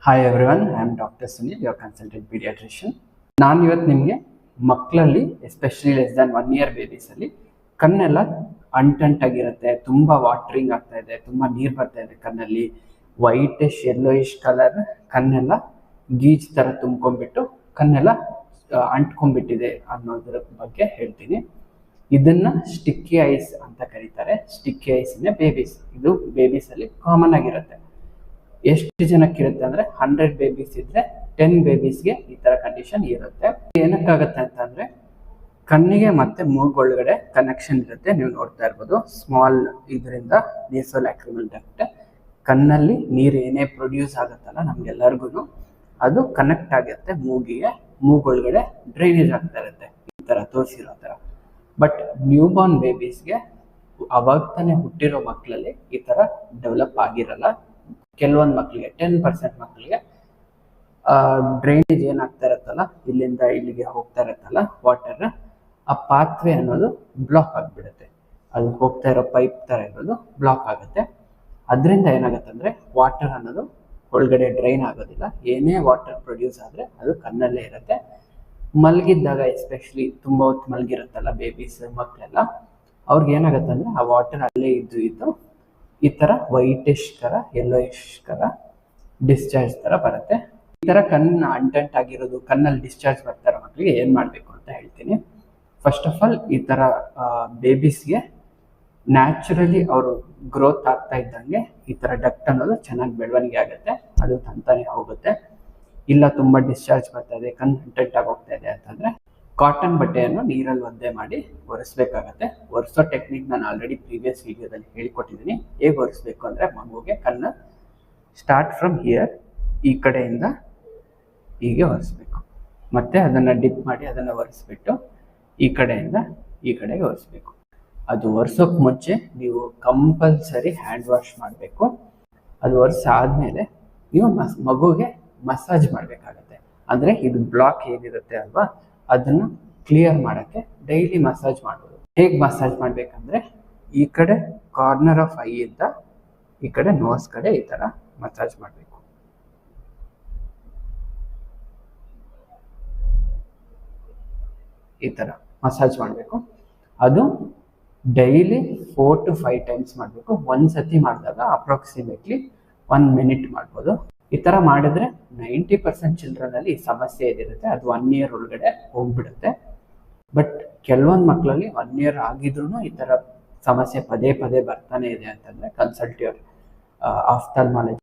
Hi everyone, I am doctor Sunil, your consultant paediatrician. ನಾನು ಇವತ್ತು ನಿಮಗೆ ಮಕ್ಕಳಲ್ಲಿ ಎಸ್ಪೆಷಲಿ ಲೆಸ್ ದ್ಯಾನ್ 1 year ಬೇಬೀಸಲ್ಲಿ ಕಣ್ಣೆಲ್ಲ ಅಂಟಂಟಾಗಿರುತ್ತೆ, ತುಂಬ ವಾಟ್ರಿಂಗ್ ಆಗ್ತಾ ಇದೆ, ತುಂಬ ನೀರು ಬರ್ತಾ ಇದೆ ಕಣ್ಣಲ್ಲಿ, ವೈಟಿಶ್ ಯೆಲ್ಲೋಯಿಶ್ ಕಲರ್ ಕಣ್ಣೆಲ್ಲ ಗೀಜ್ ಥರ ತುಂಬ್ಕೊಂಡ್ಬಿಟ್ಟು ಕಣ್ಣೆಲ್ಲ ಅಂಟ್ಕೊಂಡ್ಬಿಟ್ಟಿದೆ ಅನ್ನೋದ್ರ ಬಗ್ಗೆ ಹೇಳ್ತೀನಿ. ಇದನ್ನ ಸ್ಟಿಕ್ಕಿ ಐಸ್ ಅಂತ ಕರೀತಾರೆ. ಸ್ಟಿಕ್ಕಿ ಐಸ್ ಇನ್ ಬೇಬೀಸ್, ಇದು ಬೇಬೀಸಲ್ಲಿ ಕಾಮನ್ ಆಗಿರುತ್ತೆ. ಎಷ್ಟು ಜನಕ್ಕೆ ಇರುತ್ತೆ ಅಂದ್ರೆ 100 ಬೇಬೀಸ್ ಇದ್ರೆ 10 ಬೇಬೀಸ್ಗೆ ಈ ತರ ಕಂಡೀಷನ್ ಇರುತ್ತೆ. ಏನಕ್ಕಾಗತ್ತೆ ಅಂತಂದ್ರೆ ಕಣ್ಣಿಗೆ ಮತ್ತೆ ಮೂಗೊಳಗಡೆ ಕನೆಕ್ಷನ್ ಇರುತ್ತೆ. ನೀವು ನೋಡ್ತಾ ಇರ್ಬೋದು, ಸ್ಮಾಲ್ ಇದರಿಂದ ನೇಸೋಲ್ಯಾಕ್ರಿಮಲ್ ಡಕ್ಟ್, ಕಣ್ಣಲ್ಲಿ ನೀರು ಏನೇ ಪ್ರೊಡ್ಯೂಸ್ ಆಗುತ್ತಲ್ಲ ನಮ್ಗೆಲ್ಲರಿಗೂ ಅದು ಕನೆಕ್ಟ್ ಆಗುತ್ತೆ ಮೂಗಿಗೆ, ಮೂಗೊಳಗಡೆ ಡ್ರೈನೇಜ್ ಆಗ್ತಾ ಇರುತ್ತೆ ಈ ತರ ತೋರಿಸಿರೋ ತರ. ಬಟ್ ನ್ಯೂ ಬಾರ್ನ್ ಬೇಬೀಸ್ಗೆ ಅವಾಗ ತಾನೇ ಹುಟ್ಟಿರೋ ಮಕ್ಕಳಲ್ಲಿ ಈ ತರ ಡೆವಲಪ್ ಆಗಿರಲ್ಲ. ಕೆಲವೊಂದು ಮಕ್ಕಳಿಗೆ 10% ಮಕ್ಕಳಿಗೆ ಡ್ರೈನೇಜ್ ಏನಾಗ್ತಾ ಇರುತ್ತಲ್ಲ, ಇಲ್ಲಿಂದ ಇಲ್ಲಿಗೆ ಹೋಗ್ತಾ ಇರುತ್ತಲ್ಲ ವಾಟರ್, ಆ ಪಾತ್ವೆ ಅನ್ನೋದು ಬ್ಲಾಕ್ ಆಗಿಬಿಡುತ್ತೆ. ಅದು ಹೋಗ್ತಾ ಇರೋ ಪೈಪ್ ಥರ ಇರೋದು ಬ್ಲಾಕ್ ಆಗುತ್ತೆ. ಅದರಿಂದ ಏನಾಗುತ್ತೆ ಅಂದರೆ ವಾಟರ್ ಅನ್ನೋದು ಒಳಗಡೆ ಡ್ರೈನ್ ಆಗೋದಿಲ್ಲ. ಏನೇ ವಾಟರ್ ಪ್ರೊಡ್ಯೂಸ್ ಆದರೆ ಅದು ಕಣ್ಣಲ್ಲೇ ಇರುತ್ತೆ. ಮಲಗಿದ್ದಾಗ ಎಸ್ಪೆಷಲಿ ತುಂಬ ಹೊತ್ತು ಮಲಗಿರುತ್ತಲ್ಲ ಬೇಬೀಸ್ ಮಕ್ಕಳೆಲ್ಲ, ಅವ್ರಿಗೆ ಏನಾಗುತ್ತೆ ಅಂದರೆ ಆ ವಾಟರ್ ಅಲ್ಲೇ ಇದ್ದು ಈ ಥರ ವೈಟಿಶ್ ಕರ ಯೆಲ್ಲೋಯಿಶ್ ಕರ ಡಿಸ್ಚಾರ್ಜ್ ಥರ ಬರುತ್ತೆ. ಈ ಥರ ಕಣ್ಣು ಅಂಟೆಂಟ್ ಆಗಿರೋದು, ಕಣ್ಣಲ್ಲಿ ಡಿಸ್ಚಾರ್ಜ್ ಬರ್ತಾರೋ ಮಕ್ಕಳಿಗೆ ಏನು ಮಾಡಬೇಕು ಅಂತ ಹೇಳ್ತೀನಿ. ಫಸ್ಟ್ ಆಫ್ ಆಲ್ ಈ ಥರ ಬೇಬೀಸ್ಗೆ ನ್ಯಾಚುರಲಿ ಅವರು ಗ್ರೋತ್ ಆಗ್ತಾ ಇದ್ದಂಗೆ ಈ ಥರ ಡಕ್ಟ್ ಅನ್ನೋದು ಚೆನ್ನಾಗಿ ಬೆಳವಣಿಗೆ ಆಗುತ್ತೆ, ಅದು ತಂತಾನೆ ಹೋಗುತ್ತೆ. ಇಲ್ಲ ತುಂಬ ಡಿಸ್ಚಾರ್ಜ್ ಬರ್ತಾ ಇದೆ, ಕಣ್ಣು ಅಂಟೆಂಟ್ ಆಗಿ ಹೋಗ್ತಾ ಇದೆ ಅಂತಂದರೆ ಕಾಟನ್ ಬಟ್ಟೆಯನ್ನು ನೀರಲ್ಲಿ ಒದ್ದೆ ಮಾಡಿ ಒರೆಸ್ಬೇಕಾಗತ್ತೆ. ಒರೆಸೋ ಟೆಕ್ನಿಕ್ ನಾನು ಆಲ್ರೆಡಿ ಪ್ರೀವಿಯಸ್ ವಿಡಿಯೋದಲ್ಲಿ ಹೇಳಿಕೊಟ್ಟಿದ್ದೀನಿ. ಹೇಗೆ ಒರೆಸ್ಬೇಕು ಅಂದರೆ ಮಗುಗೆ ಕಣ್ಣು ಸ್ಟಾರ್ಟ್ ಫ್ರಮ್ ಹಿಯರ್, ಈ ಕಡೆಯಿಂದ ಹೀಗೆ ಒರೆಸ್ಬೇಕು, ಮತ್ತು ಅದನ್ನು ಡಿಪ್ ಮಾಡಿ ಅದನ್ನು ಒರೆಸ್ಬಿಟ್ಟು ಈ ಕಡೆಯಿಂದ ಈ ಕಡೆಗೆ ಒರೆಸ್ಬೇಕು. ಅದು ಒರೆಸೋಕೆ ಮುಂಚೆ ನೀವು ಕಂಪಲ್ಸರಿ ಹ್ಯಾಂಡ್ ವಾಶ್ ಮಾಡಬೇಕು. ಅದು ಒರೆಸಾದ್ಮೇಲೆ ನೀವು ಮಗುಗೆ ಮಸಾಜ್ ಮಾಡಬೇಕಾಗತ್ತೆ. ಅಂದರೆ ಇದು ಬ್ಲಾಕ್ ಏನಿರುತ್ತೆ ಅಲ್ವಾ, ಅದನ್ನು ಕ್ಲಿಯರ್ ಮಾಡೋಕ್ಕೆ ಡೈಲಿ ಮಸಾಜ್ ಮಾಡ್ಬೋದು. ಹೇಗೆ ಮಸಾಜ್ ಮಾಡಬೇಕಂದ್ರೆ ಈ ಕಡೆ ಕಾರ್ನರ್ ಆಫ್ ಐ ಇಂದ ಈ ಕಡೆ ನೋಸ್ ಕಡೆ ಈ ಥರ ಮಸಾಜ್ ಮಾಡಬೇಕು. ಈ ಥರ ಮಸಾಜ್ ಮಾಡಬೇಕು. ಅದು ಡೈಲಿ 4 to 5 times ಮಾಡಬೇಕು. ಒಂದ್ಸತಿ ಮಾಡಿದಾಗ ಅಪ್ರಾಕ್ಸಿಮೇಟ್ಲಿ 1 minute ಮಾಡ್ಬೋದು. ಈ ಥರ ಮಾಡಿದ್ರೆ 90% ಚಿಲ್ಡ್ರನಲ್ಲಿ ಈ ಸಮಸ್ಯೆ ಏನಿರುತ್ತೆ ಅದು 1 year ಒಳಗಡೆ ಹೋಗ್ಬಿಡುತ್ತೆ. ಬಟ್ ಕೆಲವೊಂದು ಮಕ್ಕಳಲ್ಲಿ 1 year ಆಗಿದ್ರೂ ಈ ಥರ ಸಮಸ್ಯೆ ಪದೇ ಪದೇ ಬರ್ತಾನೆ ಇದೆ ಅಂತಂದರೆ ಕನ್ಸಲ್ಟ್ ಯುವರ್ ಆಫ್ಥಾಲ್ಮಾಲಜಿ